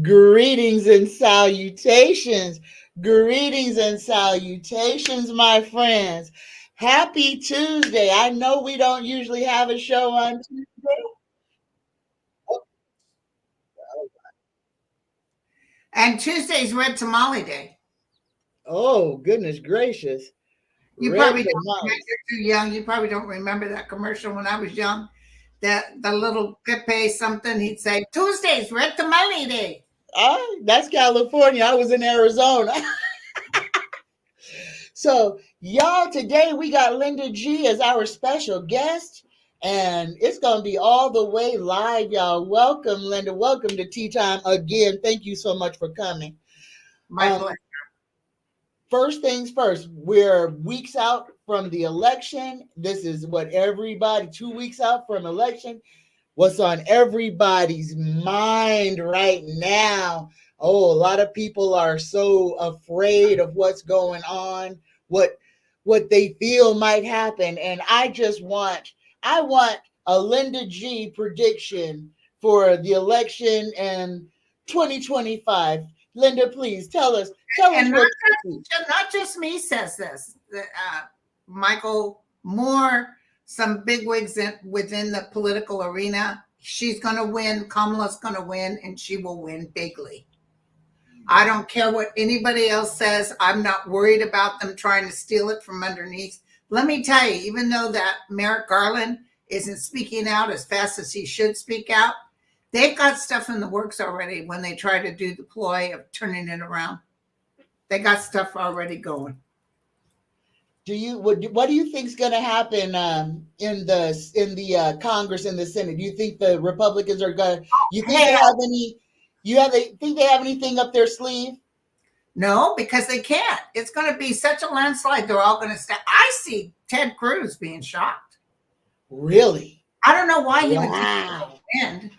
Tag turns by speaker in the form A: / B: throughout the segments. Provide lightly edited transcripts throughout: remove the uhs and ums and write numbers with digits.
A: Greetings and salutations. Greetings and salutations, my friends. Happy Tuesday. I know we don't usually have a show on Tuesday.
B: And Tuesday's Red Tamale Day.
A: Oh, goodness gracious.
B: You
A: Red
B: probably don't remember,
A: tamales.
B: you're too young. You probably don't remember that commercial when I was young. That the little Pepe something, he'd say, Tuesday's Red Tamale Day.
A: That's California. I was in Arizona. So, y'all, today we got Linda G as our special guest, and it's going to be all the way live, y'all. Welcome, Linda. Welcome to Tea Time again. Thank you so much for coming.
B: My
A: Um,
B: pleasure.
A: First things first, we're weeks out from the election. This is what everybody, 2 weeks out from election. What's on everybody's mind right now? Oh, a lot of people are so afraid of what's going on, what what they feel might happen. And I want a Linda G prediction for the election in 2025. Linda, please tell us
B: And
A: what you see.
B: not just me says this. Michael Moore, some bigwigs within the political arena. She's going to win. Kamala's going to win, and she will win bigly. I don't care what anybody else says. I'm not worried about them trying to steal it from underneath. Let me tell you, even though that Merrick Garland isn't speaking out as fast as he should speak out, they've got stuff in the works already when they try to do the ploy of turning it around. They got stuff already going.
A: What do you think is going to happen in the Congress and the Senate? Do you think the Republicans are going? You think they
B: Hey,
A: have any? Think they have anything up their sleeve?
B: no, because they can't. It's going to be such a landslide. They're all going to stop. I see Ted Cruz being shocked.
A: Really?
B: I don't know why he would think
A: Wow!
B: he would win,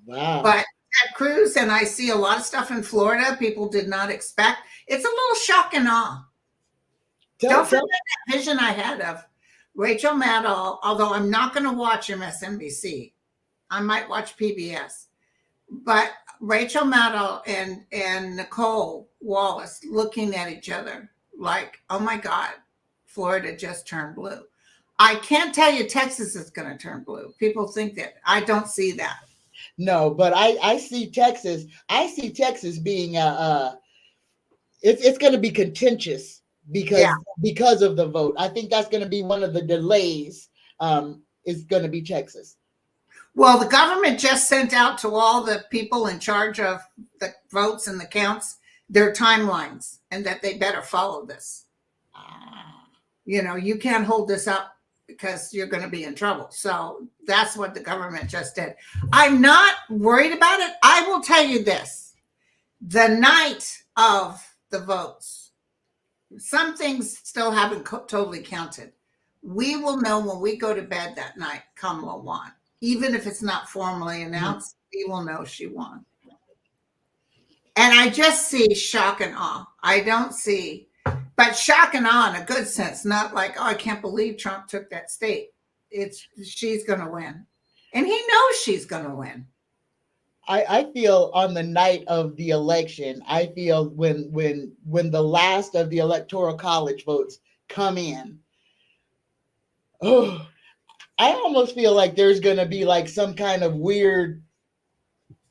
A: Wow!
B: but Ted Cruz, and I see a lot of stuff in Florida people did not expect. It's a little shock and awe.
A: Tell,
B: Don't forget
A: tell,
B: that vision I had of Rachel Maddow, although I'm not going to watch MSNBC. I might watch PBS. But Rachel Maddow and Nicole Wallace looking at each other like, oh my God, Florida just turned blue. I can't tell you Texas is going to turn blue. People think that. I don't see that.
A: no, but I see Texas. I see Texas being it's going to be contentious
B: Yeah.
A: because of the vote. I think that's going to be one of the delays. Is going to be Texas.
B: Well, the government just sent out to all the people in charge of the votes and the counts their timelines and that they better follow this.
A: Ah.
B: You can't hold this up because you're going to be in trouble. So that's what the government just did. I'm not worried about it. I will tell you this: the night of the votes, some things still haven't totally counted. We will know when we go to bed that night Kamala won. Even if it's not formally announced, we will know she won. And I just see shock and awe. I don't see, but shock and awe in a good sense, not like, oh, I can't believe Trump took that state. It's she's going to win. And he knows she's going to win.
A: I feel on the night of the election, I feel when the last of the electoral college votes come in, oh, I almost feel like there's gonna be like some kind of weird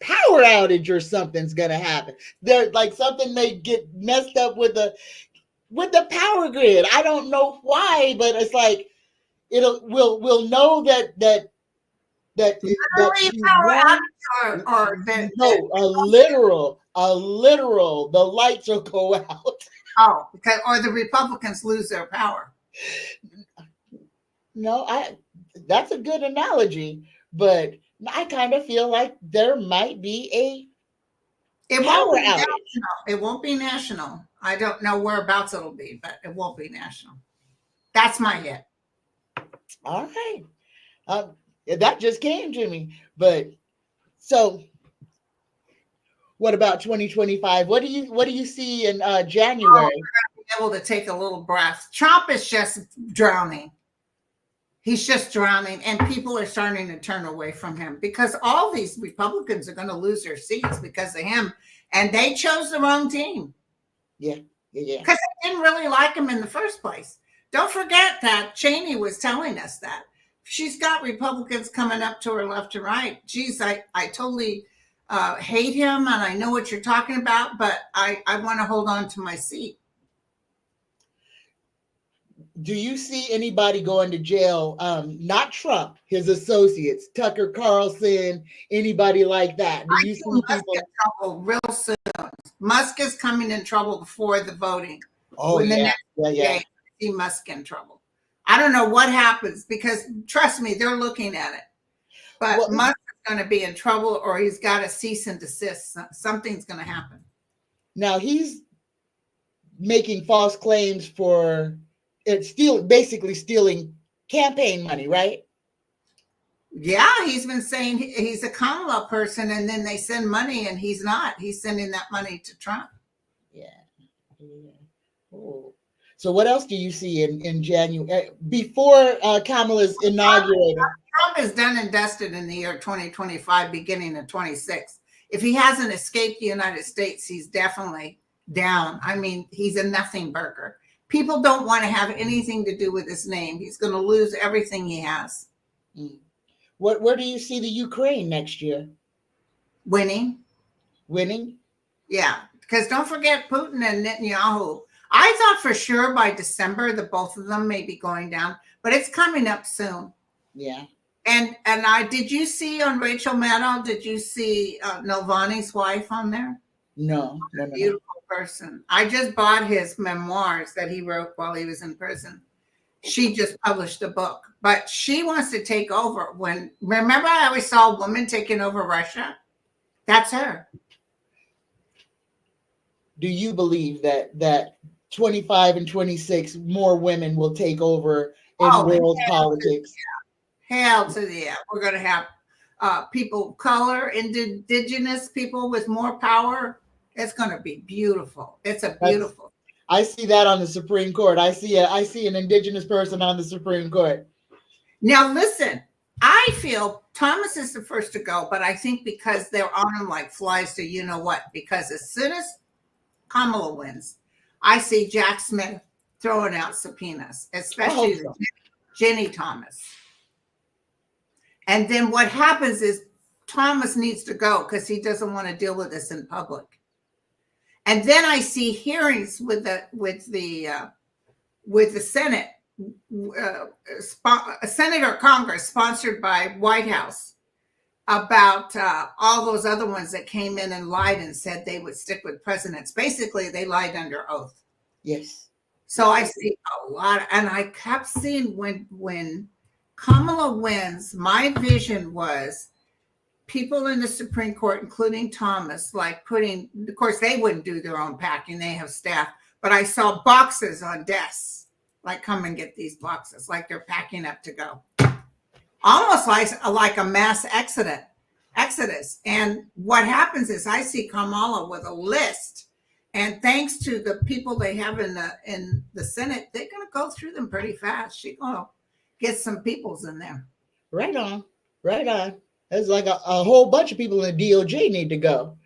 A: power outage or something's gonna happen. There like something may get messed up with the power grid. I don't know why, but it's like we'll know that
B: Literally
A: she
B: power
A: won.
B: outage or
A: No, a literal. The lights will go out.
B: oh, because or the Republicans lose their power.
A: No, I. That's a good analogy, but I kind of feel like there might be
B: It
A: a
B: won't
A: power
B: be
A: outage.
B: national. It won't be national. I don't know whereabouts it'll be, but it won't be national. That's my hit.
A: All right, that just came to me. But so, what about 2025? What do you see in
B: Oh,
A: January?
B: be able to take a little breath. Trump is just drowning. He's just drowning, and people are starting to turn away from him because all these Republicans are going to lose their seats because of him, and they chose the wrong team.
A: Yeah.
B: Because they didn't really like him in the first place. Don't forget that Cheney was telling us that. She's got Republicans coming up to her left and right. Geez, I totally hate him, and I know what you're talking about, but I want to hold on to my seat.
A: Do you see anybody going to jail? Not Trump, his associates, Tucker Carlson, anybody like that? Do you see
B: Musk
A: people
B: in trouble real soon? Musk is coming in trouble before the voting.
A: Oh,
B: When the
A: yeah.
B: next day, I see Musk in trouble. I don't know what happens because trust me, they're looking at it. But Musk is going to be in trouble, or he's got a cease and desist. Something's going to happen.
A: Now he's making false claims for basically stealing campaign money, right?
B: Yeah, he's been saying he's a Kamala person, and then they send money, and he's not. He's sending that money to Trump.
A: Yeah. Oh. So what else do you see in January before Kamala's inaugurated?
B: Trump is done and dusted in the year 2025, beginning of 26. If he hasn't escaped the United States, he's definitely down. I mean, he's a nothing burger. People don't want to have anything to do with his name. He's going to lose everything he has.
A: Where do you see the Ukraine next year?
B: Winning.
A: Yeah,
B: because don't forget Putin and Netanyahu. I thought for sure by December the both of them may be going down, but it's coming up soon.
A: Yeah.
B: And did you see on Rachel Maddow? Did you see Navalny's wife on there?
A: No.
B: Beautiful person. I just bought his memoirs that he wrote while he was in prison. She just published a book, but she wants to take over. Remember I always saw a woman taking over Russia? That's her.
A: Do you believe that 25 and 26 more women will take over in world politics?
B: Hell to the yeah. We're going to have people of color, indigenous people with more power. It's going to be beautiful. It's a beautiful.
A: I see that on the Supreme Court. I see an indigenous person on the Supreme Court.
B: Now, listen, I feel Thomas is the first to go, but I think because they're on him like flies to you know what, because as soon as Kamala wins, I see Jack Smith throwing out subpoenas, especially Jenny Thomas. And then what happens is Thomas needs to go because he doesn't want to deal with this in public. And then I see hearings with the Senate, Senate or Congress sponsored by White House about all those other ones that came in and lied and said they would stick with presidents. Basically, they lied under oath.
A: Yes.
B: So I see a lot, and I kept seeing when Kamala wins, my vision was people in the Supreme Court, including Thomas, like of course, they wouldn't do their own packing. They have staff. But I saw boxes on desks, like come and get these boxes, like they're packing up to go. Almost like a mass exodus. And what happens is I see Kamala with a list. And thanks to the people they have in the Senate, they're going to go through them pretty fast. She's going to get some peoples in there.
A: Right on. There's like a whole bunch of people in the DOJ need to go.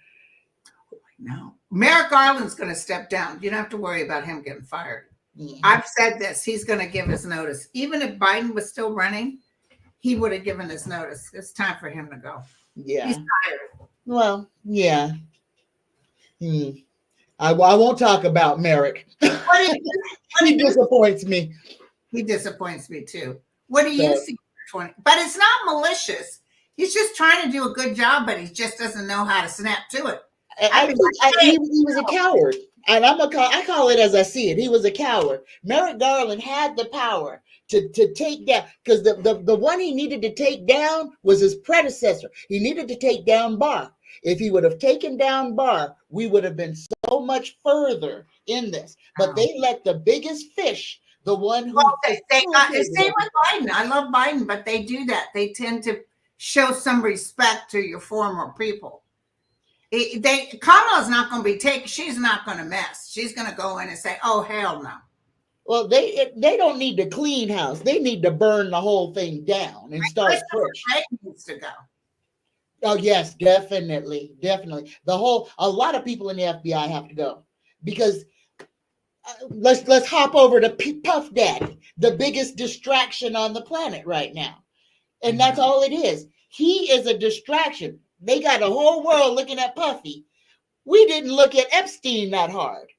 B: No. Merrick Garland's going to step down. You don't have to worry about him getting fired. Mm-hmm. I've said this. He's going to give his notice. Even if Biden was still running, he would have given his notice. It's time for him to go.
A: Yeah.
B: He's tired.
A: Well, yeah. I won't talk about Merrick. He disappoints me.
B: He disappoints me too. What do you see for 20? But it's not malicious. He's just trying to do a good job, but he just doesn't know how to snap to it.
A: He was a coward. And I call it as I see it. He was a coward. Merrick Garland had the power to take down, because the one he needed to take down was his predecessor. He needed to take down Barr. If he would have taken down Barr, we would have been so much further in this. But they let the biggest fish, the one who...
B: Well, same with Biden. I love Biden, but they do that. They tend to show some respect to your former people. Kamala's not going to be taken. She's not going to mess. She's going to go in and say, oh, hell no.
A: Well, they don't need to clean house. They need to burn the whole thing down and start fresh.
B: Needs to go.
A: Oh yes, definitely, definitely. A lot of people in the FBI have to go because let's hop over to Puff Daddy, the biggest distraction on the planet right now, and that's all it is. He is a distraction. They got the whole world looking at Puffy. We didn't look at Epstein that hard.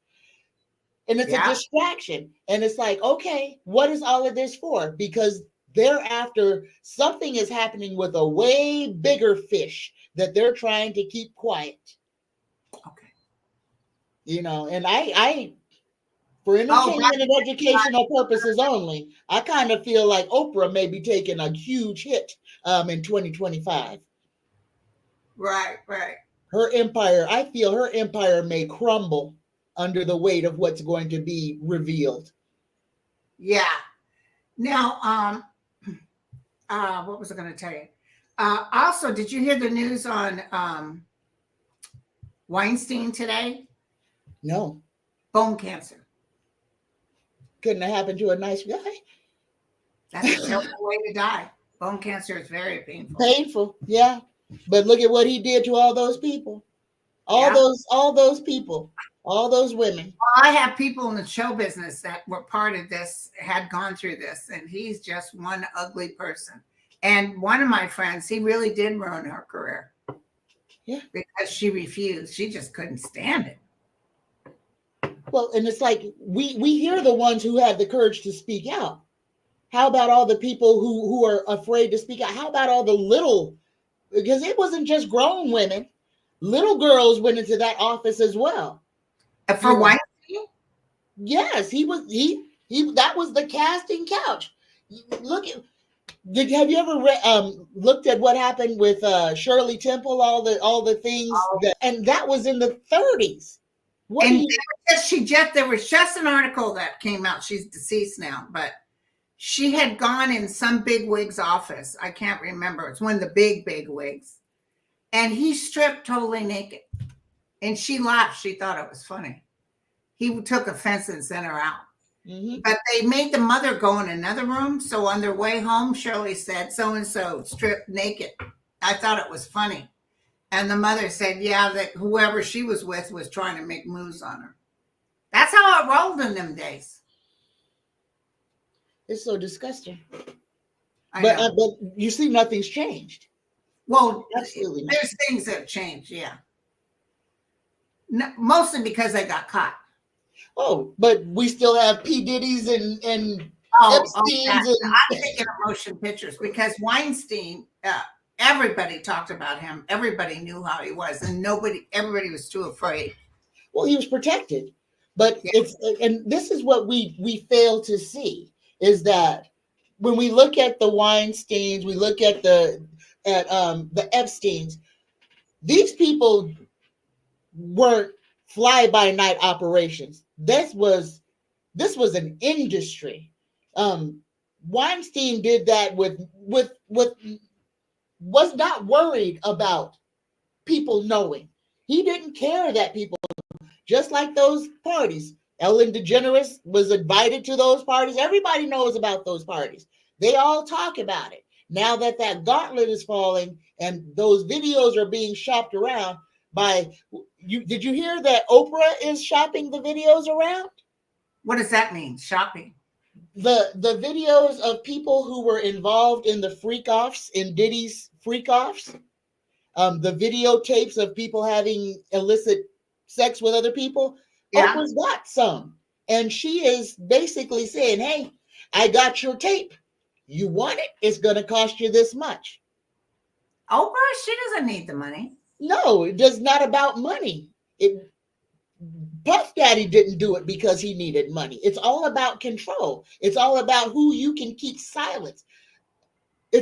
A: And it's a distraction. And it's like, okay, what is all of this for? Because thereafter, something is happening with a way bigger fish that they're trying to keep quiet.
B: Okay.
A: You know, and I for entertainment and educational purposes only, I kind of feel like Oprah may be taking a huge hit in 2025.
B: Right.
A: Her empire, I feel her empire may crumble under the weight of what's going to be revealed.
B: Yeah. Now, what was I going to tell you? Also, did you hear the news on Weinstein today?
A: No.
B: Bone cancer.
A: Couldn't have happened to a nice guy.
B: That's a terrible way to die. Bone cancer is very painful.
A: Painful, yeah. But look at what he did to all those people. All those people, all those women.
B: Well, I have people in the show business that were part of this, had gone through this, and he's just one ugly person. And one of my friends, he really did ruin her career.
A: Yeah.
B: Because she refused. She just couldn't stand it.
A: Well, and it's like we hear the ones who had the courage to speak out. How about all the people who are afraid to speak out? How about all the little, because it wasn't just grown women. Little girls went into that office as well.
B: For Weinstein?
A: Yes, he that was the casting couch. Look at have you ever looked at what happened with Shirley Temple, all the things and that was in the 30s.
B: There was just an article that came out. She's deceased now, but she had gone in some big wig's office. I can't remember. It's one of the big wigs. And he stripped totally naked. And she laughed. She thought it was funny. He took offense and sent her out. Mm-hmm. But they made the mother go in another room. So on their way home, Shirley said, so-and-so stripped naked. I thought it was funny. And the mother said, yeah, that whoever she was with was trying to make moves on her. That's how it rolled in them days.
A: It's so disgusting. But you see, nothing's changed.
B: Well, absolutely. There's things that have changed, yeah. No, mostly because they got caught.
A: Oh, but we still have P. Diddy's and Epstein's.
B: I'm thinking of motion pictures because Weinstein, everybody talked about him. Everybody knew how he was, and everybody was too afraid.
A: Well, he was protected, but and this is what we fail to see is that when we look at the Weinsteins, we look at the Epsteins, these people weren't fly-by-night operations. This was an industry. Weinstein did that with was not worried about people knowing. He didn't care that people, just like those parties. Ellen DeGeneres was invited to those parties. Everybody knows about those parties. They all talk about it. Now that gauntlet is falling and those videos are being shopped around by you. Did you hear that Oprah is shopping the videos around?
B: What does that mean? Shopping?
A: The videos of people who were involved in the freak-offs, in Diddy's freak-offs, the videotapes of people having illicit sex with other people. Yeah. Oprah's got some. And she is basically saying, hey, I got your tape. You want it? It's going to cost you this much.
B: Oprah, she doesn't need the money.
A: No, it's not about money. Puff Daddy didn't do it because he needed money. It's all about control. It's all about who you can keep silent.
B: I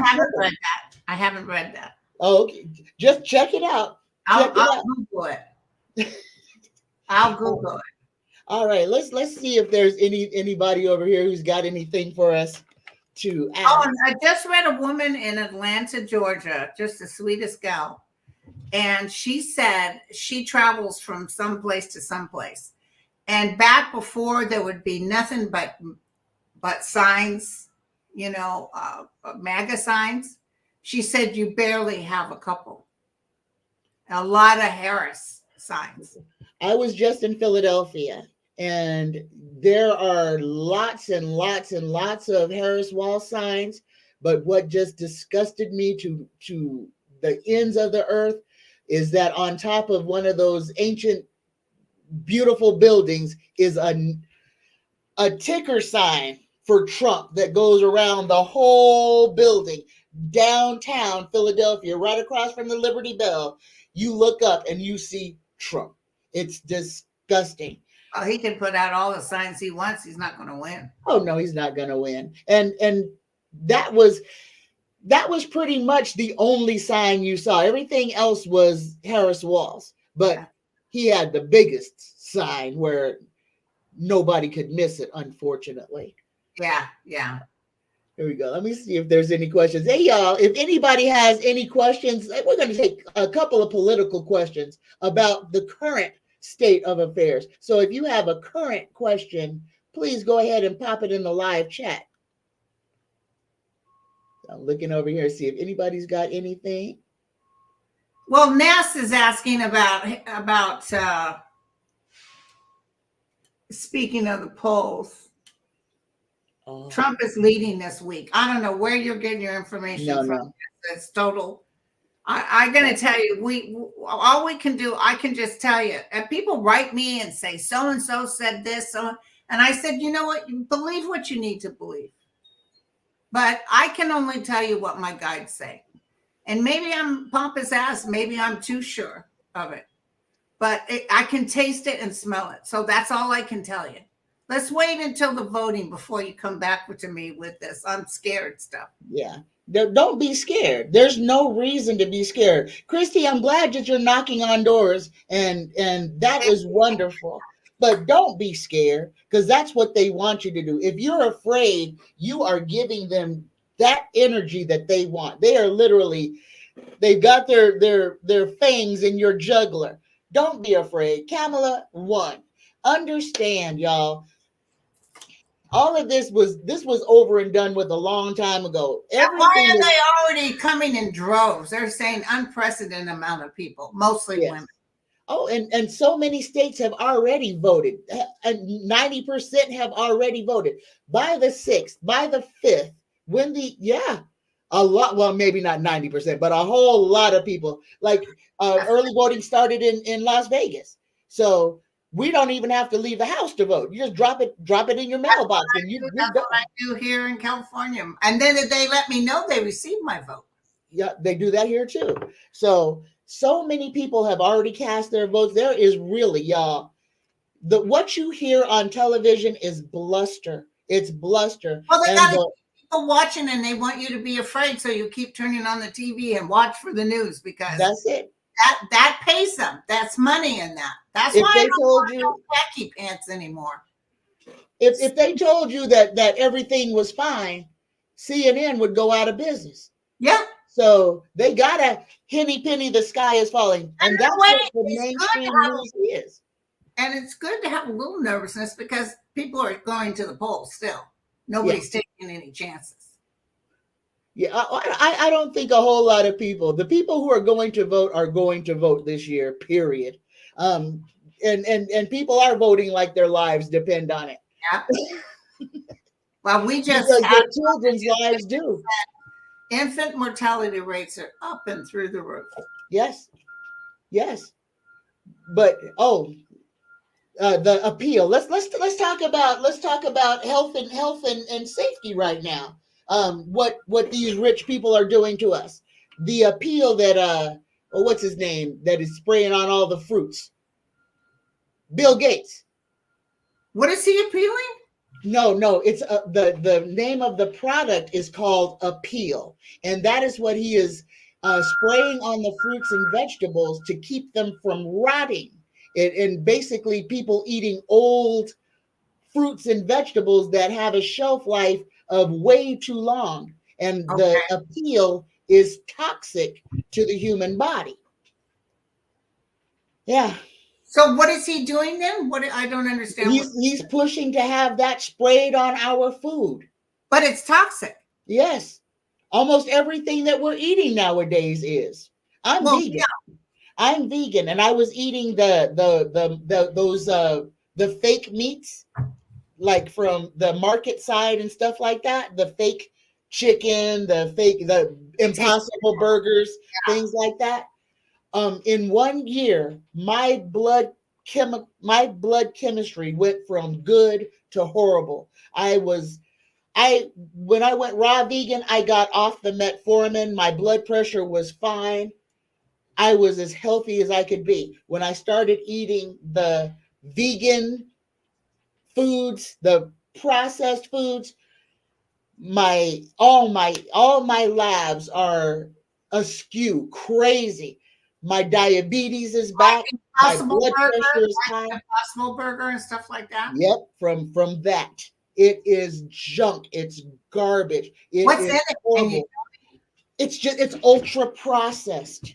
B: haven't read that. I haven't read that.
A: Oh, okay. Just check it out.
B: I'll Google it. I'll Google it.
A: All right, let's see if there's anybody over here who's got anything for us to add.
B: Oh, and I just read a woman in Atlanta, Georgia, just the sweetest gal. And she said she travels from someplace to someplace. And back before, there would be nothing but signs, MAGA signs. She said you barely have a couple. A lot of Harris signs.
A: I was just in Philadelphia, and there are lots and lots and lots of Harris wall signs. But what just disgusted me to the ends of the earth is that on top of one of those ancient, beautiful buildings is a ticker sign for Trump that goes around the whole building, downtown Philadelphia, right across from the Liberty Bell. You look up and you see Trump. It's disgusting.
B: Oh, he can put out all the signs he wants. He's not going to win.
A: Oh no, he's not going to win. And that was pretty much the only sign you saw. Everything else was Harris walls, but he had the biggest sign where nobody could miss it, unfortunately.
B: Yeah.
A: Here we go. Let me see if there's any questions. Hey, y'all, if anybody has any questions, we're going to take a couple of political questions about the current state of affairs. So if you have a current question, please go ahead and pop it in the live chat. I'm looking over here to see if anybody's got anything.
B: Well, Ness is asking about speaking of the polls. Trump is leading this week. I don't know where you're getting your information from. No. It's total. I'm going to tell you, all we can do, I can just tell you, and people write me and say, so-and-so said this. And I said, you know what? You believe what you need to believe. But I can only tell you what my guides say. And maybe I'm pompous ass. Maybe I'm too sure of it. But I can taste it and smell it. So that's all I can tell you. Let's wait until the voting before you come back to me with this. I'm scared stuff.
A: Yeah. Don't be scared. There's no reason to be scared. Christy, I'm glad that you're knocking on doors, and that is wonderful. But don't be scared, because that's what they want you to do. If you're afraid, you are giving them that energy that they want. They are literally, they've got their fangs in your jugular. Don't be afraid. Kamala won. Understand, y'all. All of this was over and done with a long time ago.
B: Why are they already coming in droves? They're saying unprecedented amount of people, mostly women.
A: Oh, and so many states have already voted. 90% have already voted. By the 6th, by the 5th, a lot, well, maybe not 90%, but a whole lot of people. Like early voting started in Las Vegas. So we don't even have to leave the house to vote. You just drop it in your mailbox,
B: that's what I do here in California. And then they let me know they received my vote.
A: Yeah, they do that here too. So many people have already cast their votes. There is really, y'all, what you hear on television is bluster. It's bluster.
B: Well, they got people watching, and they want you to be afraid, so you keep turning on the TV and watch for the news, because
A: that's it.
B: That pays them. That's money in that. That's why I don't wear khaki pants anymore.
A: If they told you that everything was fine, CNN would go out of business.
B: Yeah.
A: So they gotta henny penny the sky is falling, and that's what the mainstream news is.
B: And it's good to have a little nervousness, because people are going to the polls still. Nobody's taking any chances.
A: Yeah, I don't think a whole lot of people. The people who are going to vote this year. Period. And people are voting like their lives depend on it.
B: Yeah. Well, we just
A: because their children's lives do.
B: Infant mortality rates are up and through the roof.
A: Yes. But the appeal. Let's talk about health and safety right now. What these rich people are doing to us. The appeal that what's his name, that is spraying on all the fruits. Bill Gates.
B: What is he appealing?
A: No, it's the name of the product is called Appeal, and that is what he is spraying on the fruits and vegetables to keep them from rotting. And basically people eating old fruits and vegetables that have a shelf life of way too long. And the appeal is toxic to the human body. Yeah.
B: So what is he doing then? What I don't understand.
A: He's pushing to have that sprayed on our food.
B: But it's toxic.
A: Yes. Almost everything that we're eating nowadays is. I'm vegan. Yeah. I'm vegan, and I was eating the fake meats, like from the market side and stuff like that. The fake chicken, the Impossible burgers, things like that. In 1 year, my blood chemistry went from good to horrible. When I went raw vegan, I got off the metformin. My blood pressure was fine. I was as healthy as I could be. When I started eating the vegan foods, the processed foods, all my labs are askew, crazy. My diabetes is back. My blood pressure is high.
B: Impossible burger and stuff like that.
A: Yep, from that. It is junk. It's garbage.
B: What's in it?
A: It's ultra processed.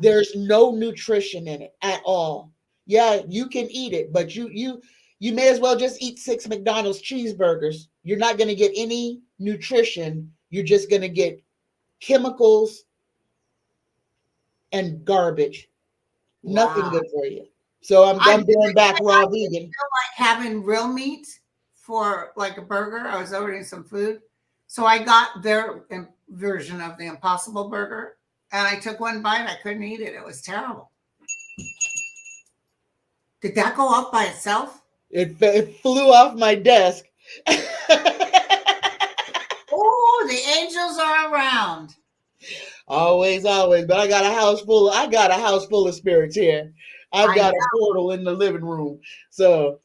A: There's no nutrition in it at all. Yeah, you can eat it, but you may as well just eat 6 McDonald's cheeseburgers. You're not going to get any nutrition. You're just going to get chemicals and garbage. Wow. Nothing good for you. So I'm going back raw vegan.
B: Feel like having real meat for like a burger. I was ordering some food, so I got their version of the Impossible Burger, and I took one bite. I couldn't eat it. It was terrible. Did that go off by itself?
A: It flew off my desk.
B: Oh, the angels are around.
A: Always. But I got a house full of spirits here. I've got a portal in the living room. So,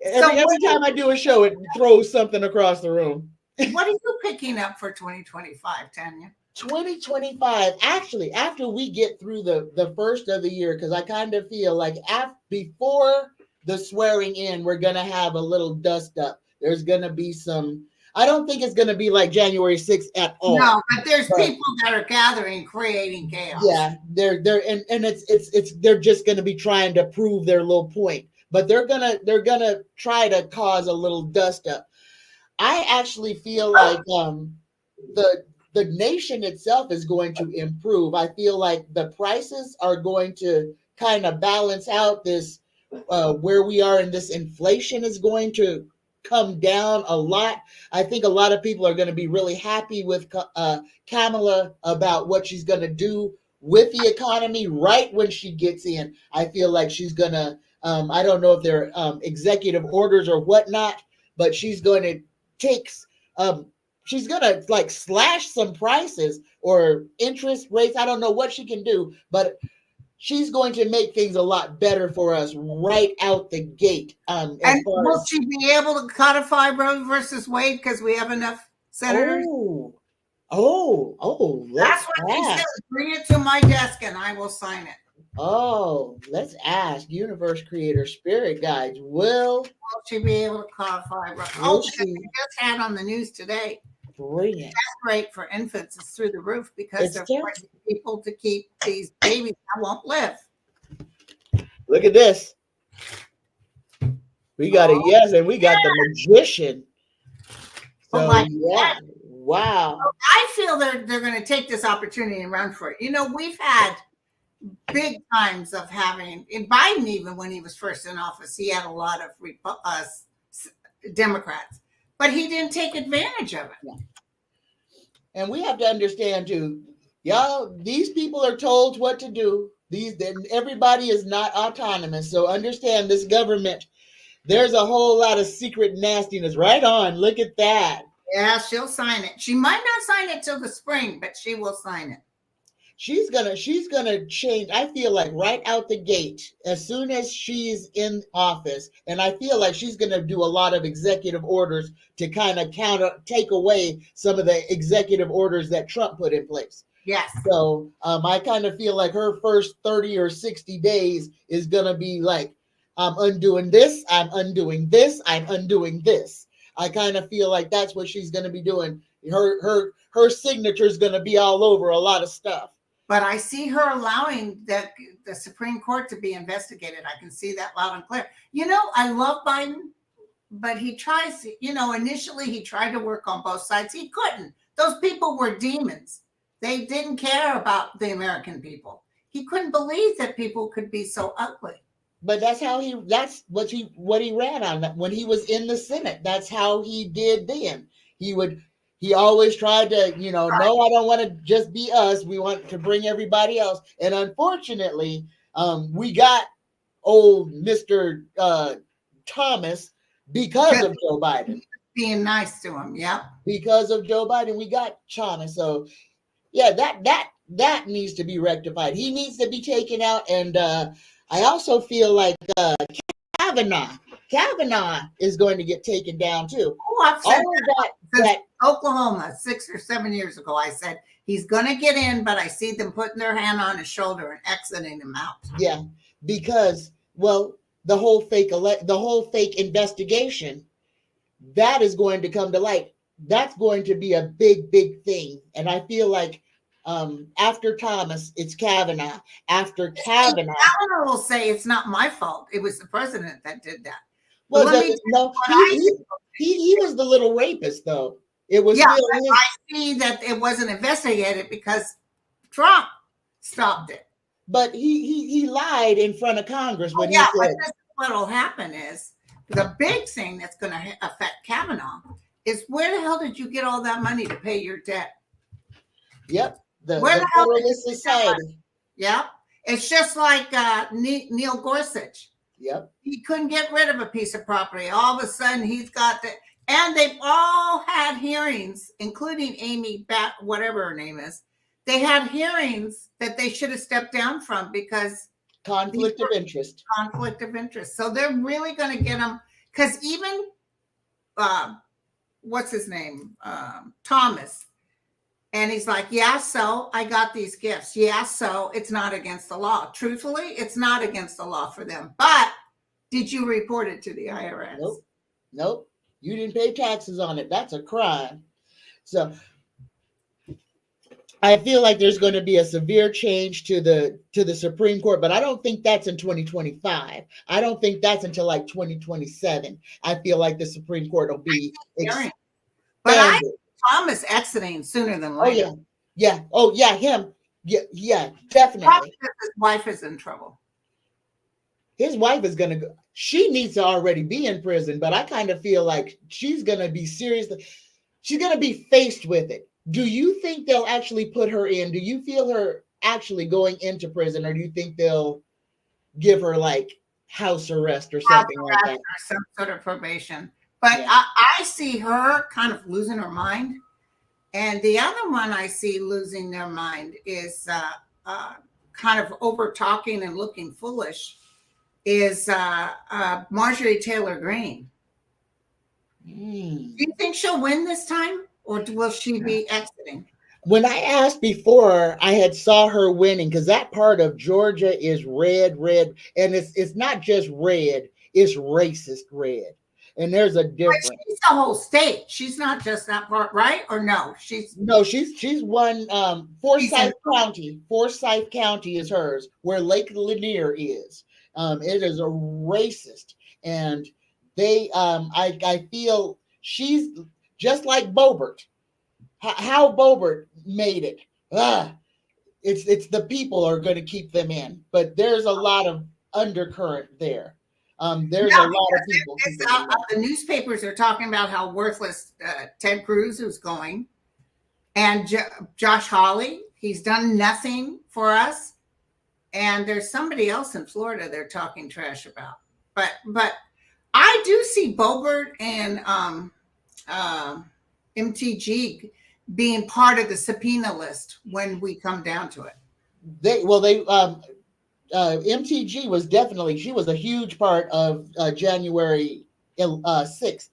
A: every time I do a show, it throws something across the room.
B: What are you picking up for 2025, Tanya?
A: 2025, actually, after we get through the first of the year, because I kind of feel like before the swearing in, we're going to have a little dust up. There's going to be I don't think it's going to be like January 6th at all.
B: No, but there's people that are gathering, creating chaos.
A: Yeah, they're they're just going to be trying to prove their little point, but they're gonna try to cause a little dust up. I actually feel like the nation itself is going to improve. I feel like the prices are going to kind of balance out this where we are in this inflation is going to come down a lot. I think a lot of people are going to be really happy with Kamala about what she's going to do with the economy right when she gets in. I feel like she's going to, I don't know if they're executive orders or whatnot, but she's going to she's going to like slash some prices or interest rates. I don't know what she can do, but she's going to make things a lot better for us right out the gate.
B: And will she be able to codify Roe versus Wade because we have enough senators? That's what she said. Bring it to my desk and I will sign it.
A: Oh, let's ask Universe Creator Spirit Guides. Will
B: she be able to codify Roe? She just had on the news today.
A: Brilliant.
B: Death rate for infants is through the roof because they're forcing people to keep these babies that won't live.
A: Look at this. We got a yes, and we got the magician. So yeah, wow.
B: I feel they're going to take this opportunity and run for it. You know, we've had big times of having in Biden, even when he was first in office, he had a lot of Democrats. But he didn't take advantage of it. Yeah.
A: And we have to understand too, y'all, these people are told what to do. Everybody is not autonomous. So understand this government, there's a whole lot of secret nastiness. Right on. Look at that.
B: Yeah, she'll sign it. She might not sign it till the spring, but she will sign it.
A: She's gonna change. I feel like right out the gate, as soon as she's in office, and I feel like she's gonna do a lot of executive orders to kind of take away some of the executive orders that Trump put in place.
B: Yes.
A: So I kind of feel like her first 30 or 60 days is gonna be like, I'm undoing this, I'm undoing this, I'm undoing this. I kind of feel like that's what she's gonna be doing. Her signature is gonna be all over a lot of stuff.
B: But I see her allowing the Supreme Court to be investigated. I can see that loud and clear. I love Biden, but he tries, initially he tried to work on both sides. He couldn't. Those people were demons. They didn't care about the American people. He couldn't believe that people could be so ugly.
A: But that's what he ran on when he was in the Senate. That's how he did then. He always tried to, no, I don't want to just be us. We want to bring everybody else. And unfortunately, we got old Mr. Thomas because of Joe Biden.
B: Being nice to him, yeah.
A: Because of Joe Biden, we got Thomas. So yeah, that needs to be rectified. He needs to be taken out. And I also feel like Kavanaugh is going to get taken down too.
B: Oh, I've said that Oklahoma 6 or 7 years ago. I said he's going to get in, but I see them putting their hand on his shoulder and exiting him out.
A: Yeah, because the whole fake investigation that is going to come to light. That's going to be a big thing, and I feel like after Thomas, it's Kavanaugh. After Kavanaugh
B: will say it's not my fault. It was the president that did that.
A: Well, he was the little rapist, though. It was.
B: Yeah, I see that it wasn't investigated because Trump stopped it.
A: But he lied in front of Congress when he said.
B: What will happen is the big thing that's going to affect Kavanaugh is where the hell did you get all that money to pay your debt?
A: Yep. The Federalist Society.
B: Yep. It's just like Neil Gorsuch.
A: Yep.
B: He couldn't get rid of a piece of property. All of a sudden, he's got and they've all had hearings, including Amy whatever her name is. They had hearings that they should have stepped down from because
A: conflict of interest.
B: Conflict of interest. So they're really going to get them because even what's his name, Thomas. And he's like, yeah, so I got these gifts. Yeah, so it's not against the law. Truthfully, it's not against the law for them. But did you report it to the IRS?
A: Nope. You didn't pay taxes on it. That's a crime. So I feel like there's going to be a severe change to the Supreme Court, but I don't think that's in 2025. I don't think that's until like 2027. I feel like the Supreme Court will be expanded.
B: But Thomas exiting sooner than later.
A: Oh yeah. Oh yeah, him. Yeah, definitely.
B: Probably because his wife is in trouble.
A: His wife is gonna go. She needs to already be in prison, but I kind of feel like she's gonna be seriously. She's gonna be faced with it. Do you think they'll actually put her in? Do you feel her actually going into prison, or do you think they'll give her like house arrest or something like that?
B: Or some sort of probation. But yeah. I see her kind of losing her mind. And the other one I see losing their mind is kind of over talking and looking foolish is Marjorie Taylor Greene. Do you think she'll win this time, or will she be exiting?
A: When I asked before, I had saw her winning because that part of Georgia is red, and it's not just red; it's racist red. And there's a difference.
B: But she's the whole state. She's not just that part, right? Or no? She's
A: one. Forsyth County. Forsyth County is hers, where Lake Lanier is. It is a racist, and they. I feel she's just like Boebert. How Boebert made it. It's the people are going to keep them in, but there's a lot of undercurrent there. There's a lot of people.
B: The newspapers are talking about how worthless Ted Cruz is going, and Josh Hawley. He's done nothing for us, and there's somebody else in Florida they're talking trash about. But I do see Boebert and MTG being part of the subpoena list when we come down to it.
A: MTG was she was a huge part of January 6th.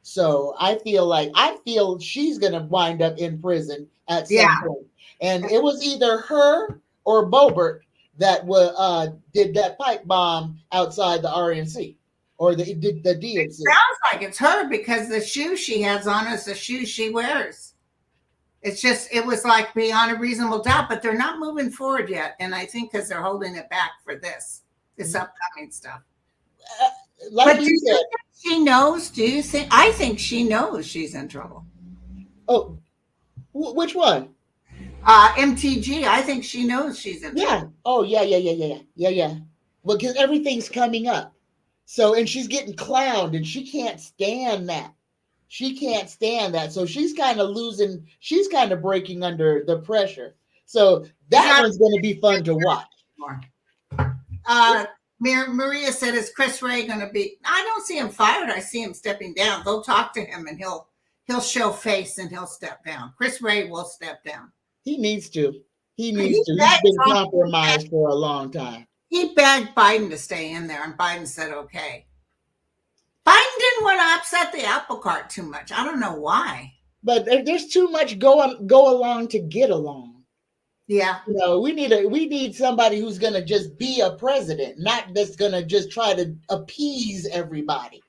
A: So I feel she's going to wind up in prison at some point. And it was either her or Boebert that did that pipe bomb outside the RNC or the DNC.
B: It sounds like it's her because the shoe she has on is the shoe she wears. It's just, it was like beyond a reasonable doubt, but they're not moving forward yet. And I think because they're holding it back for this upcoming stuff.
A: Like
B: But do
A: you
B: you
A: said,
B: think she knows? Do you think? I think she knows she's in trouble.
A: oh, which one?
B: MTG, I think she knows she's in trouble.
A: Yeah. Oh, yeah. Well, because everything's coming up. So, and she's getting clowned, and she can't stand that. She can't stand that. So she's kind of losing, she's kind of breaking under the pressure. So that one's going to be fun to watch.
B: Maria said, is Chris Ray going to be? I don't see him fired. I see him stepping down. They'll talk to him and he'll show face and he'll step down. Chris Ray will step down.
A: He needs to. He needs to. He's been compromised for a long time.
B: He begged Biden to stay in there, and Biden said, okay. Biden didn't want to upset the apple cart too much. I don't know why.
A: But there's too much go along to get along.
B: Yeah.
A: You know, we need somebody who's going to just be a president, not that's going to just try to appease everybody.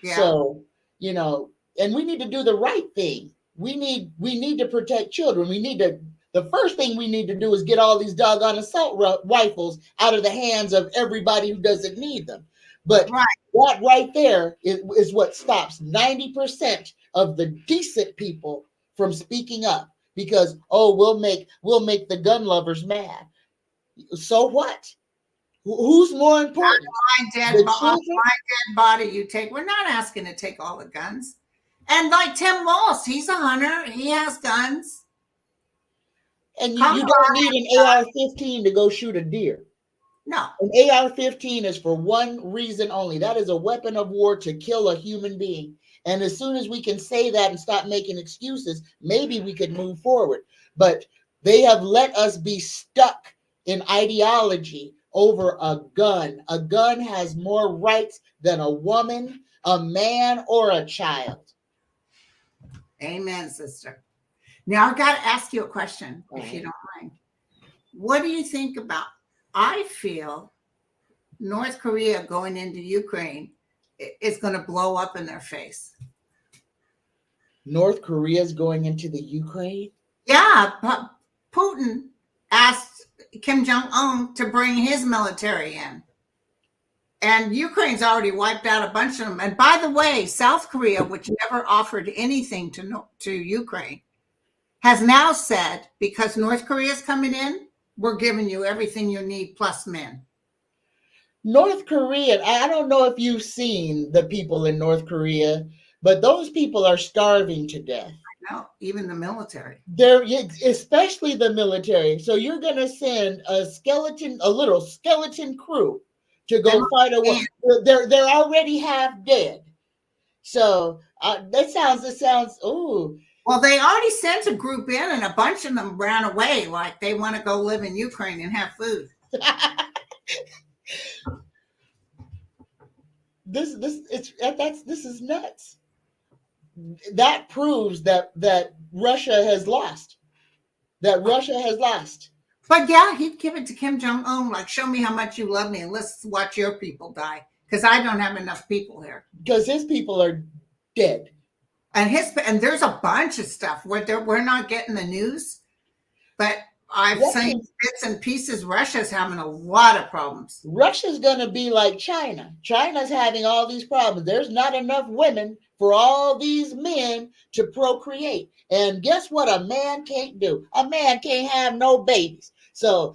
A: Yeah. So, you know, and we need to do the right thing. We need to protect children. The first thing we need to do is get all these doggone assault rifles out of the hands of everybody who doesn't need them. But that right there is what stops 90% of the decent people from speaking up, because we'll make the gun lovers mad. So what? Who's more important?
B: My dead body you take. We're not asking to take all the guns. And like Tim Walsh, he's a hunter. He has guns.
A: And you don't need an AR-15 to go shoot a deer.
B: No.
A: An AR-15 is for one reason only. That is a weapon of war to kill a human being. And as soon as we can say that and stop making excuses, maybe we could move forward. But they have let us be stuck in ideology over a gun. A gun has more rights than a woman, a man, or a child.
B: Amen, sister. Now I've got to ask you a question, if you don't mind. What do you think about, I feel North Korea going into Ukraine is going to blow up in their face.
A: North Korea is going into the Ukraine?
B: Yeah, Putin asked Kim Jong-un to bring his military in. And Ukraine's already wiped out a bunch of them. And by the way, South Korea, which never offered anything to Ukraine, has now said, because North Korea's coming in, we're giving you everything you need plus men.
A: North Korea, I don't know if you've seen the people in North Korea, but those people are starving to death.
B: I know, even the military.
A: Especially the military. So you're going to send a little skeleton crew to go fight a war. They're already half dead. So that sounds, ooh.
B: Well, they already sent a group in, and a bunch of them ran away, like they want to go live in Ukraine and have food.
A: This is nuts. That proves that Russia has lost.
B: But yeah, he'd give it to Kim Jong-un, like, show me how much you love me, and let's watch your people die, because I don't have enough people here.
A: Because his people are dead.
B: And there's a bunch of stuff where we're not getting the news, but I've seen bits and pieces. Russia's having a lot of problems.
A: Russia's going to be like China. China's having all these problems. There's not enough women for all these men to procreate. And guess what? A man can't do. A man can't have no babies. So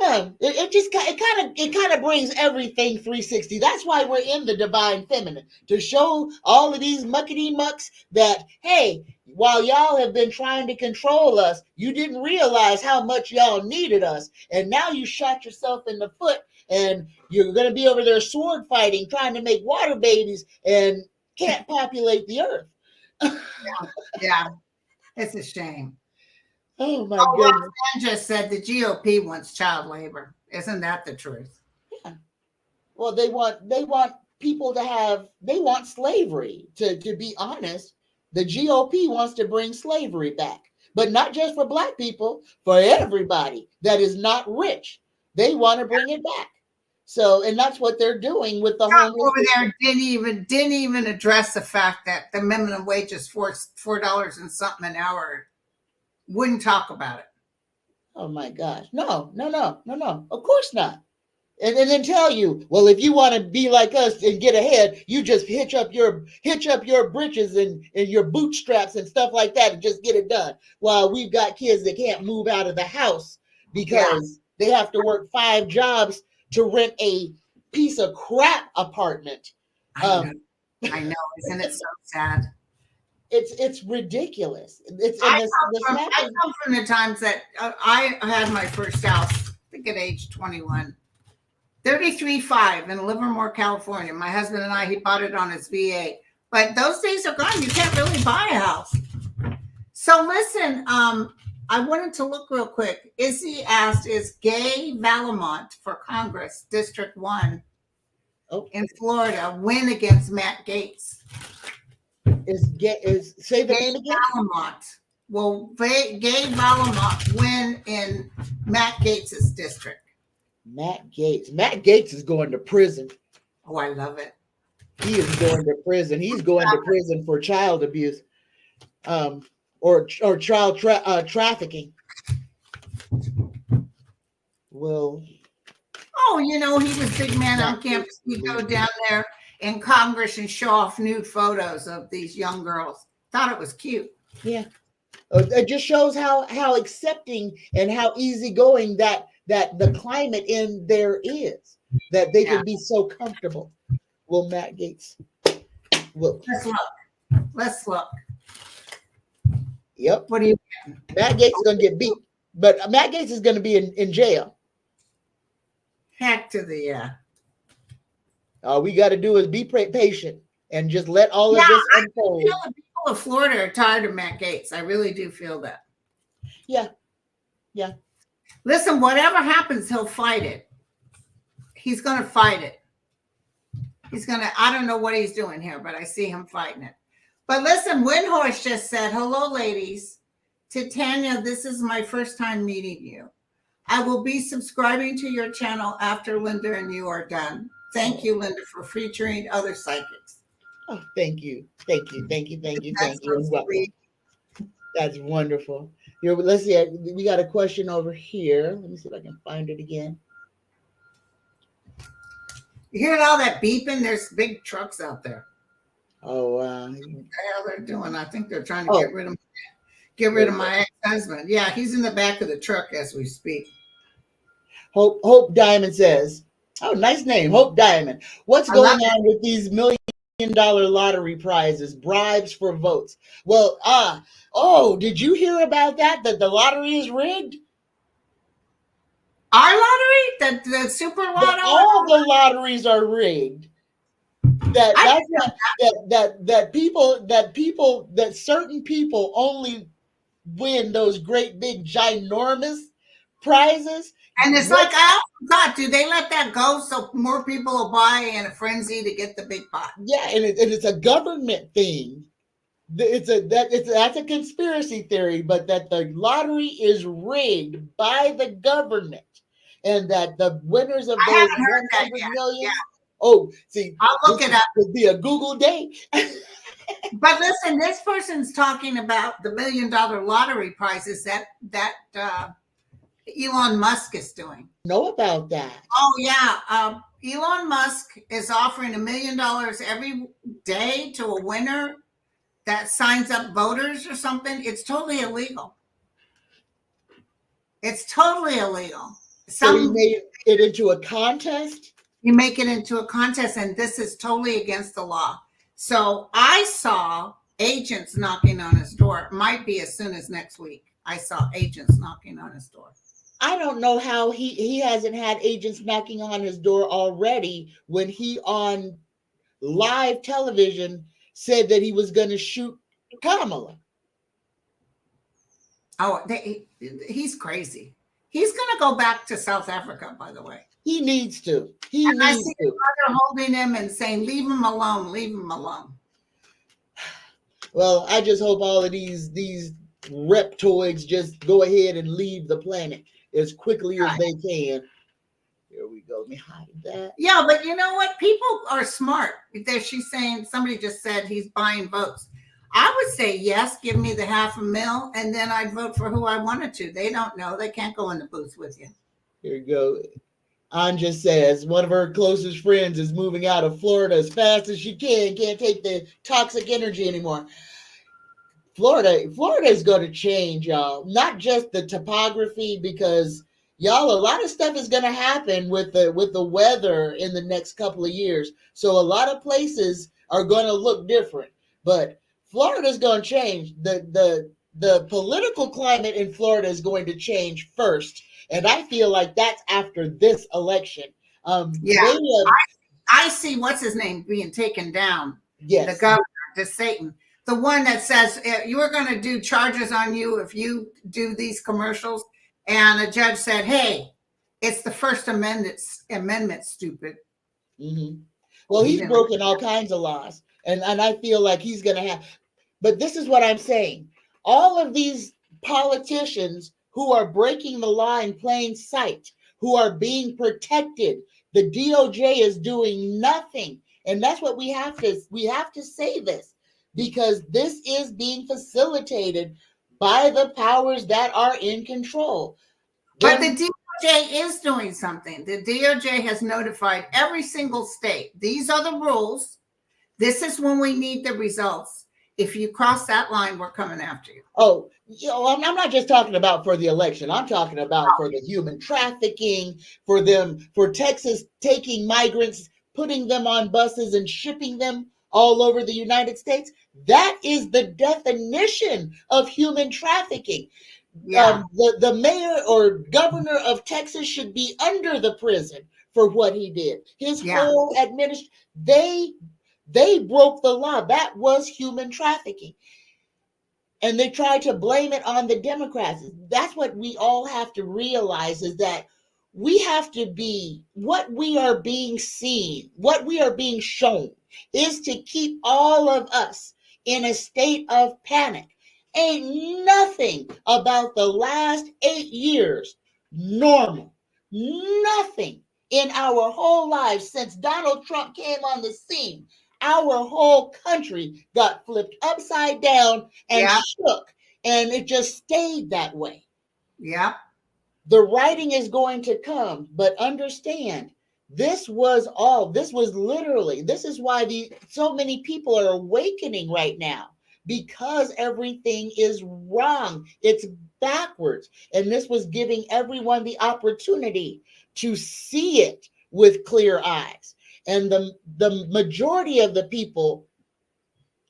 A: it kind of brings everything 360. That's why we're in the divine feminine, to show all of these muckety mucks that, hey, while y'all have been trying to control us, you didn't realize how much y'all needed us. And now you shot yourself in the foot, and you're going to be over there sword fighting, trying to make water babies, and can't populate the earth.
B: Yeah. It's a shame.
A: Oh my goodness.
B: Roxanne just said the GOP wants child labor. Isn't that the truth?
A: Yeah. Well, they want people they want slavery. To be honest, the GOP wants to bring slavery back, but not just for Black people, for everybody that is not rich. They want to bring it back. So, and that's what they're doing with the
B: Trump over there didn't even address the fact that the minimum wage is $4 and something an hour. wouldn't talk about it.
A: Oh my gosh. No. Of course not. And then tell you, well, if you want to be like us and get ahead, you just hitch up your britches and your bootstraps and stuff like that and just get it done. While we've got kids that can't move out of the house because they have to work 5 jobs to rent a piece of crap apartment.
B: I know. Isn't it so sad?
A: It's ridiculous.
B: I come from the times that I had my first house, I think at age 21. 33.5 in Livermore, California. My husband and I, he bought it on his VA. But those days are gone. You can't really buy a house. So listen, I wanted to look real quick. Izzy asked, is Gay Valamont for Congress, District 1 in Florida, win against Matt Gaetz?
A: Say the name again?
B: Valamont. Will Gay Valamont win in Matt Gaetz's district?
A: Matt Gaetz is going to prison.
B: Oh, I love it.
A: He is going to prison. He's going to prison for child abuse, or child trafficking. Well,
B: oh, he was big man on campus. He'd go down there in Congress and show off nude photos of these young girls. Thought it was cute.
A: Yeah, it just shows how accepting and how easygoing that the climate in there is, that they can be so comfortable. Well, Matt Gaetz. Well,
B: let's look.
A: Yep.
B: What do you?
A: Matt Gaetz is going to get beat, but Matt Gaetz is going to be in jail.
B: Heck to the yeah.
A: All we got to do is be patient and just let all of this unfold.
B: I feel the people of Florida are tired of Matt Gaetz. I really do feel that.
A: Yeah.
B: Listen, whatever happens, he'll fight it. He's going to fight it. I don't know what he's doing here, but I see him fighting it. But listen, Windhorse just said, hello, ladies. To Tanya, this is my first time meeting you. I will be subscribing to your channel after Linda and you are done. Thank you, Linda, for featuring other psychics.
A: Oh, thank you. That's wonderful. Here, let's see. We got a question over here. Let me see if I can find it again.
B: You hearing all that beeping? There's big trucks out there.
A: Oh,
B: what the hell they're doing? I think they're trying to get rid of my ex-husband. Yeah, he's in the back of the truck as we speak.
A: Hope Diamond says, oh, nice name, Hope Diamond. What's going on with these $1 million lottery prizes, bribes for votes? Well, did you hear about that the lottery is rigged?
B: Our lottery? The super lottery?
A: All the lotteries are rigged. That certain people only win those great big ginormous prizes.
B: And it's like, I forgot, do they let that go so more people will buy in a frenzy to get the big pot?
A: Yeah, and it's a government thing. That's a conspiracy theory, but that the lottery is rigged by the government, and that the winners of those 100 million. Yeah. Oh, see,
B: I'll look it up.
A: Would be a Google day.
B: But listen, this person's talking about the $1 million lottery prizes that Elon Musk is doing.
A: Know about that?
B: Oh yeah, Elon Musk is offering $1 million every day to a winner that signs up voters or something. It's totally illegal.
A: So he made it into a contest?
B: You make it into a contest, and this is totally against the law. So I saw agents knocking on his door. It might be as soon as next week. I saw agents knocking on his door.
A: I don't know how he hasn't had agents knocking on his door already when he on live television said that he was going to shoot Kamala.
B: Oh, he's crazy. He's going to go back to South Africa, by the way.
A: He needs to.
B: I see his mother holding him and saying, leave him alone, leave him alone.
A: Well, I just hope all of these reptoids just go ahead and leave the planet as quickly as they can. Here we go. Let me hide that.
B: Yeah, but you know what? People are smart. She's saying, somebody just said he's buying votes. I would say yes, give me the $500,000, and then I'd vote for who I wanted to. They don't know. They can't go in the booth with you.
A: Here you go. Anja says one of her closest friends is moving out of Florida as fast as she can. Can't take the toxic energy anymore. Florida is going to change, y'all. Not just the topography, because y'all, a lot of stuff is going to happen with the weather in the next couple of years. So a lot of places are going to look different. But Florida is going to change. The political climate in Florida is going to change first, and I feel like that's after this election.
B: Yeah,
A: they have,
B: I see what's his name being taken down. The
A: yes,
B: governor, to Satan, the one that says you are going to do charges on you if you do these commercials. And a judge said, "Hey, it's the First Amendment, stupid."
A: mm-hmm. Well,
B: He
A: he's
B: didn't.
A: broken all kinds of laws, and I feel like he's going to have. But this is what I'm saying: all of these politicians who are breaking the law in plain sight, who are being protected, the DOJ is doing nothing, and that's what we have to say this, because this is being facilitated by the powers that are in control.
B: But
A: Them,
B: the DOJ is doing something. The DOJ has notified every single state. These are the rules. This is when we need the results. If you cross that line, we're coming after you.
A: oh, I'm not just talking about for the election. I'm talking about for the human trafficking, for Texas taking migrants, putting them on buses and shipping them all over the United States. That is the definition of human trafficking.
B: Yeah.
A: The mayor or governor of Texas should be under the prison for what he did. His
B: Yeah.
A: whole administration, they broke the law. That was human trafficking. And they try to blame it on the Democrats. That's what we all have to realize, is that we have to be what we are being seen, what we are being shown is to keep all of us in a state of panic. Ain't nothing about the last 8 years normal. Nothing in our whole lives since Donald Trump came on the scene. Our whole country got flipped upside down and
B: Yeah.
A: shook, and it just stayed that way.
B: Yeah.
A: The writing is going to come, but understand, this was literally, this is why so many people are awakening right now, because everything is wrong. It's backwards. And this was giving everyone the opportunity to see it with clear eyes. And the majority of the people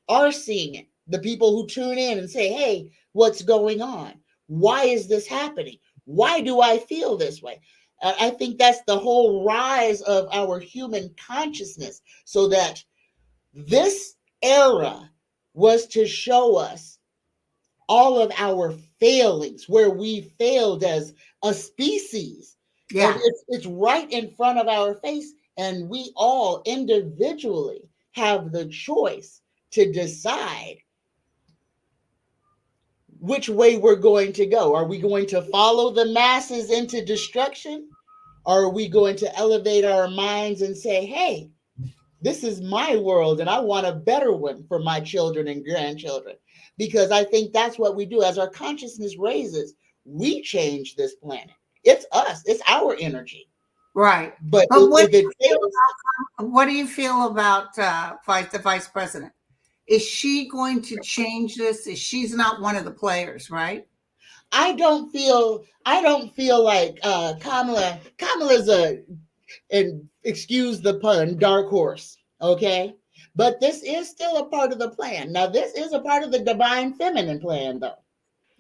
A: are seeing it. The people who tune in and say, hey, what's going on? Why is this happening? Why do I feel this way? I think that's the whole rise of our human consciousness, so that this era was to show us all of our failings, where we failed as a species.
B: Yeah.
A: And it's right in front of our face. And we all individually have the choice to decide which way we're going to go. Are we going to follow the masses into destruction? Or are we going to elevate our minds and say, hey, this is my world and I want a better one for my children and grandchildren? Because I think that's what we do. As our consciousness raises, we change this planet. It's us, it's our energy.
B: Right.
A: But
B: what
A: if it fails,
B: do you feel about the vice president? Is she going to change this? She's not one of the players, right?
A: I don't feel like Kamala's and excuse the pun, dark horse. Okay. But this is still a part of the plan. Now, this is a part of the divine feminine plan, though.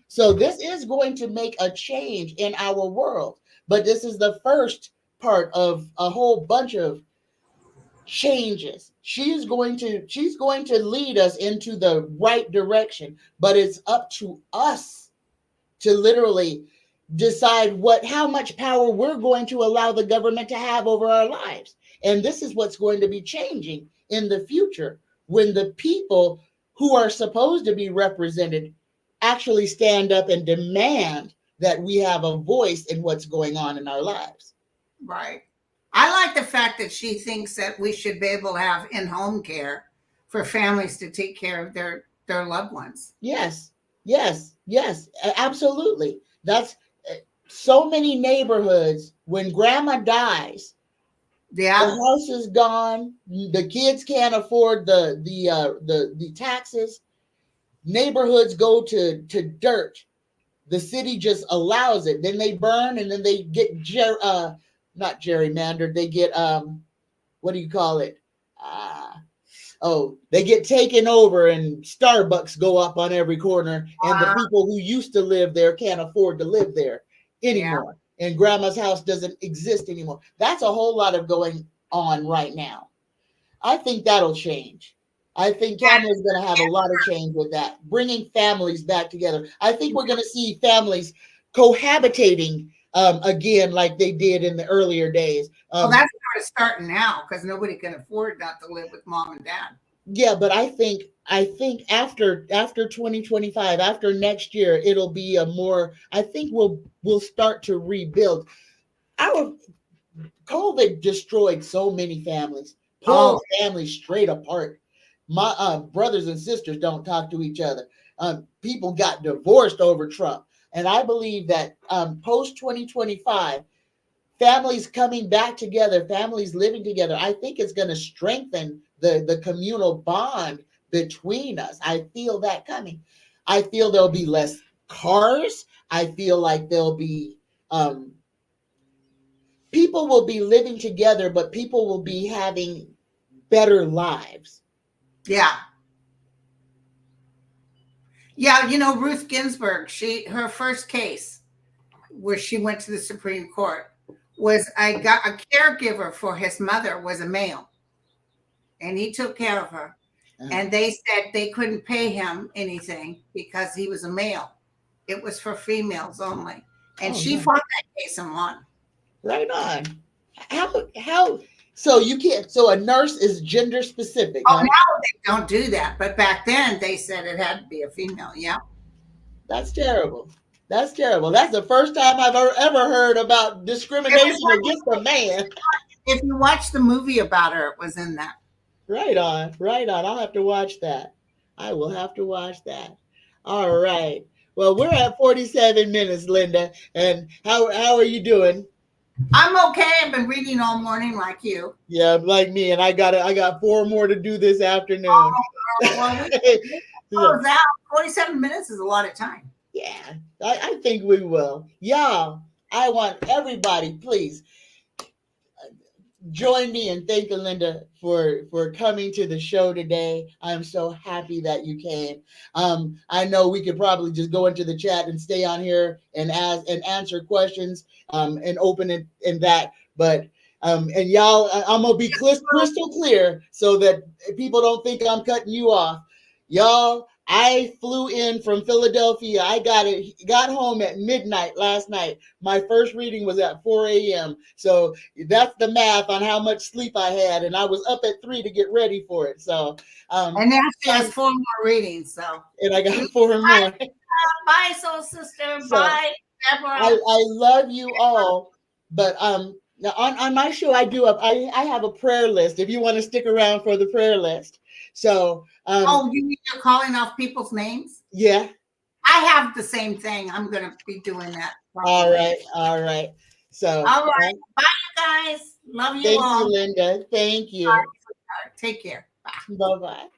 A: So this is going to make a change in our world. But this is the first part of a whole bunch of changes. She's going to lead us into the right direction, but it's up to us to literally decide how much power we're going to allow the government to have over our lives. And this is what's going to be changing in the future, when the people who are supposed to be represented actually stand up and demand that we have a voice in what's going on in our lives.
B: Right. I like the fact that she thinks that we should be able to have in-home care for families to take care of their their loved ones.
A: Yes, yes, yes, absolutely. That's so many neighborhoods when grandma dies,
B: Yeah.
A: the house is gone, the kids can't afford the taxes, neighborhoods go to dirt. The city just allows it. Then they burn and then they get not gerrymandered, they get what do you call it? Uh they get taken over and Starbucks go up on every corner and the people who used to live there can't afford to live there anymore. Yeah. And grandma's house doesn't exist anymore. That's a whole lot of going on right now. I think that'll change. I think Kamala's going to have a lot of change with that, bringing families back together. I think we're going to see families cohabitating again like they did in the earlier days.
B: Well, that's kind of starting now because nobody can afford not to live with mom and dad.
A: Yeah, but I think after 2025, after next year, it'll be a more. I think we'll start to rebuild. Our COVID destroyed so many families, pulled families straight apart. My brothers and sisters don't talk to each other. People got divorced over Trump, and I believe that post 2025. Families coming back together, families living together, I think it's going to strengthen the communal bond between us. I feel that coming. I feel there'll be less cars. I feel like there'll be people will be living together, but people will be having better lives.
B: Yeah. Yeah, Ruth Ginsburg, her first case where she went to the Supreme Court was I got a caregiver for his mother was a male, and he took care of her. And they said they couldn't pay him anything because he was a male. It was for females only. And she fought that case and won.
A: Right on. How so you can't, so a nurse is gender specific?
B: Oh, now they don't do that. But back then they said it had to be a female. Yeah.
A: That's terrible. That's terrible. That's the first time I've ever heard about discrimination against a man.
B: If you watch the movie about her, it was in that.
A: Right on. Right on. I'll have to watch that. I will have to watch that. All right. Well, we're at 47 minutes, Linda. And how are you doing?
B: I'm okay. I've been reading all morning like you.
A: Yeah, like me. And I got 4 more to do this afternoon.
B: Well, that 47 minutes is a lot of time.
A: Yeah, I think we will. Y'all, I want everybody, please join me in thanking Linda for coming to the show today. I'm so happy that you came. I know we could probably just go into the chat and stay on here and ask and answer questions and open it in that, but and y'all, I'm gonna be crystal clear so that people don't think I'm cutting you off. Y'all, I flew in from Philadelphia. I got home at midnight last night. My first reading was at 4 a.m. So that's the math on how much sleep I had. And I was up at 3 to get ready for it. So
B: and now she has 4 more readings. So
A: and I got 4 more.
B: Bye, soul sister. So, bye, Deborah.
A: I love you all. But now on my show I have a prayer list if you want to stick around for the prayer list. So
B: you mean you're calling off people's names?
A: Yeah.
B: I have the same thing. I'm gonna be doing that.
A: Probably. All right. So
B: all right. Bye, you guys. Love you all.
A: Thank you, Linda. Thank you.
B: Bye. Take care. Bye.
A: Bye-bye.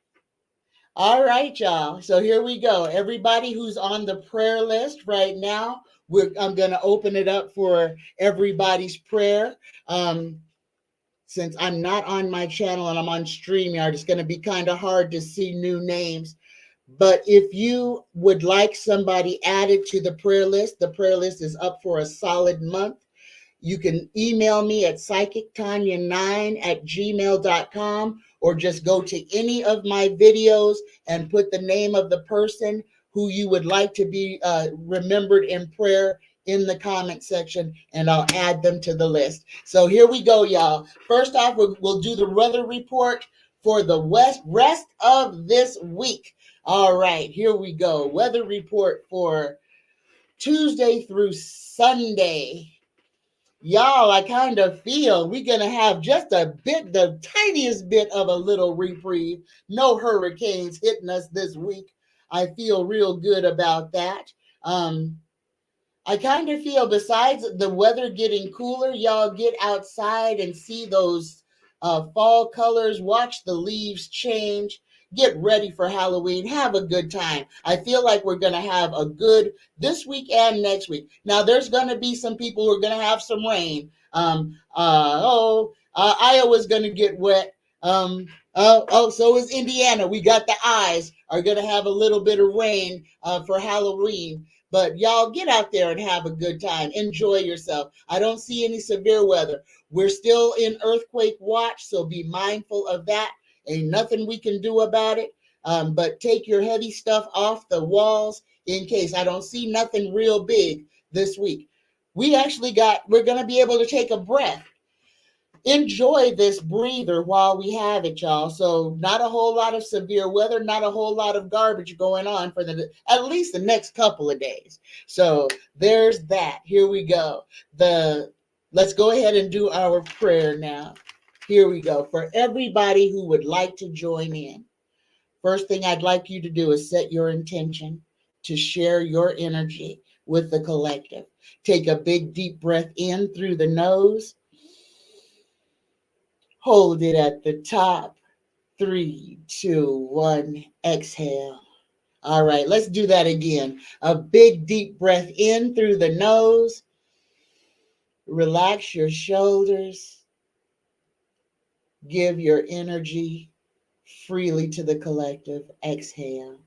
A: All right, y'all. So here we go. Everybody who's on the prayer list right now, I'm going to open it up for everybody's prayer. Since I'm not on my channel and I'm on StreamYard, it's going to be kind of hard to see new names. But if you would like somebody added to the prayer list is up for a solid month. You can email me at psychictanya9@gmail.com or just go to any of my videos and put the name of the person who you would like to be remembered in prayer in the comment section, and I'll add them to the list. So here we go, y'all. First off, we'll do the weather report for the rest of this week. All right, here we go. Weather report for Tuesday through Sunday. Y'all, I kind of feel we're going to have just the tiniest bit of a little reprieve. No hurricanes hitting us this week. I feel real good about that. I kind of feel, besides the weather getting cooler, y'all get outside and see those fall colors, watch the leaves change, get ready for Halloween, have a good time. I feel like we're going to have a good this week and next week. Now, there's going to be some people who are going to have some rain. Iowa's going to get wet. So is Indiana. We got the eyes are going to have a little bit of rain for Halloween. But y'all get out there and have a good time. Enjoy yourself. I don't see any severe weather. We're still in earthquake watch, so be mindful of that. Ain't nothing we can do about it. But take your heavy stuff off the walls in case. I don't see nothing real big this week. We're going to be able to take a breath. Enjoy this breather while we have it, y'all. So not a whole lot of severe weather, not a whole lot of garbage going on for at least the next couple of days. So there's that. Here we go. Let's go ahead and do our prayer now. Here we go. For everybody who would like to join in, first thing I'd like you to do is set your intention to share your energy with the collective. Take a big deep breath in through the nose. Hold it at the top. 3, 2, 1, exhale. All right, let's do that again. A big deep breath in through the nose. Relax your shoulders. Give your energy freely to the collective. Exhale.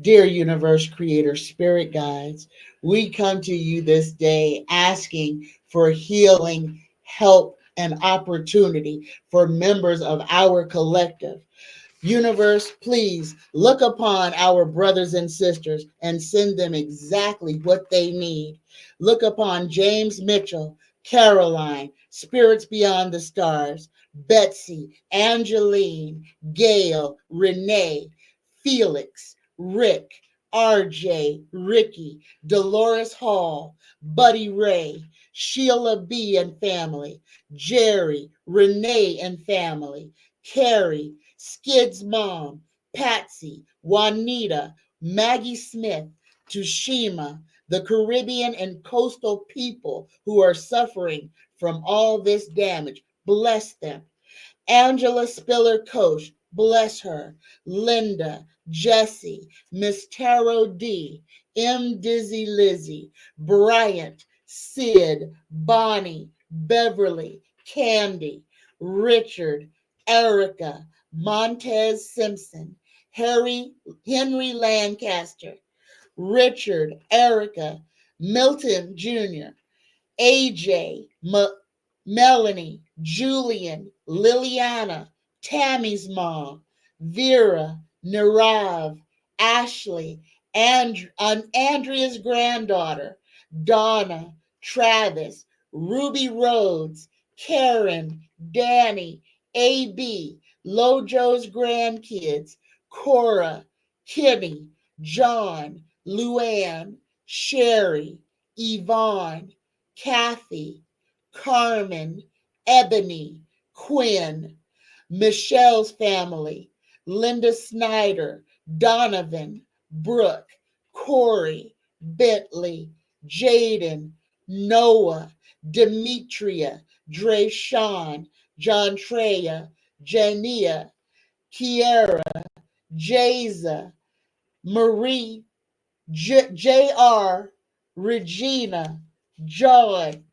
A: Dear universe, creator, spirit guides, we come to you this day asking for healing, help, and opportunity for members of our collective. Universe, please look upon our brothers and sisters and send them exactly what they need. Look upon James Mitchell, Caroline, Spirits Beyond the Stars, Betsy, Angeline, Gail, Renee, Felix, Rick, RJ, Ricky, Dolores Hall, Buddy Ray, Sheila B. and family, Jerry, Renee and family, Carrie, Skid's mom, Patsy, Juanita, Maggie Smith, Tushima, the Caribbean and coastal people who are suffering from all this damage. Bless them. Angela Spiller Koch, bless her. Linda, Jessie, Miss Taro D, M. Dizzy Lizzie, Bryant, Sid, Bonnie, Beverly, Candy, Richard, Erica, Montez Simpson, Henry Lancaster, Richard, Erica, Milton Jr., AJ, Melanie, Julian, Liliana, Tammy's mom, Vera, Narav, Ashley, Andrea's granddaughter, Donna, Travis, Ruby Rhodes, Karen, Danny, AB, Lojo's grandkids, Cora, Kitty, John, Luann, Sherry, Yvonne, Kathy, Carmen, Ebony, Quinn, Michelle's family, Linda Snyder, Donovan, Brooke, Corey, Bentley, Jaden, Noah, Demetria, Drayshawn, John Treya, Jania, Kiera, Jeza, Marie, J.R., Regina, John,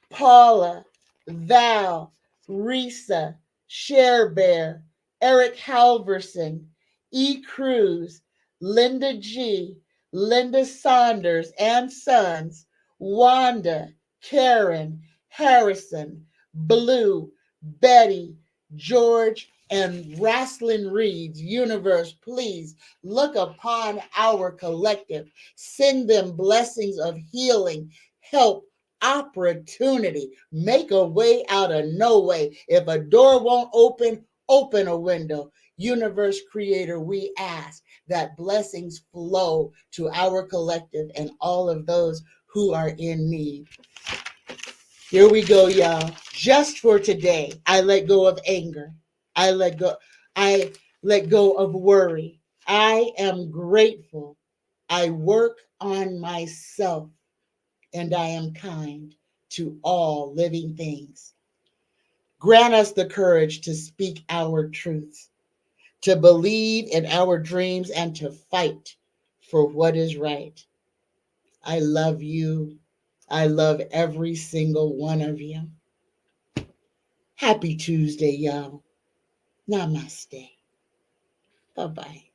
A: Paula, Val, Risa, Cher Bear, Eric Halverson, E. Cruz, Linda G, Linda Saunders and Sons, Wanda, Karen, Harrison, Blue, Betty, George, and Raslin Reed's universe. Please look upon our collective. Send them blessings of healing, help, opportunity. Make a way out of no way. If a door won't open, open a window. Universe creator, we ask that blessings flow to our collective and all of those who are in need. Here we go, y'all. Just for today, I let go of anger. I let go of worry. I am grateful. I work on myself, and I am kind to all living things. Grant us the courage to speak our truths, to believe in our dreams, and to fight for what is right. I love you. I love every single one of you. Happy Tuesday, y'all. Namaste. Bye-bye.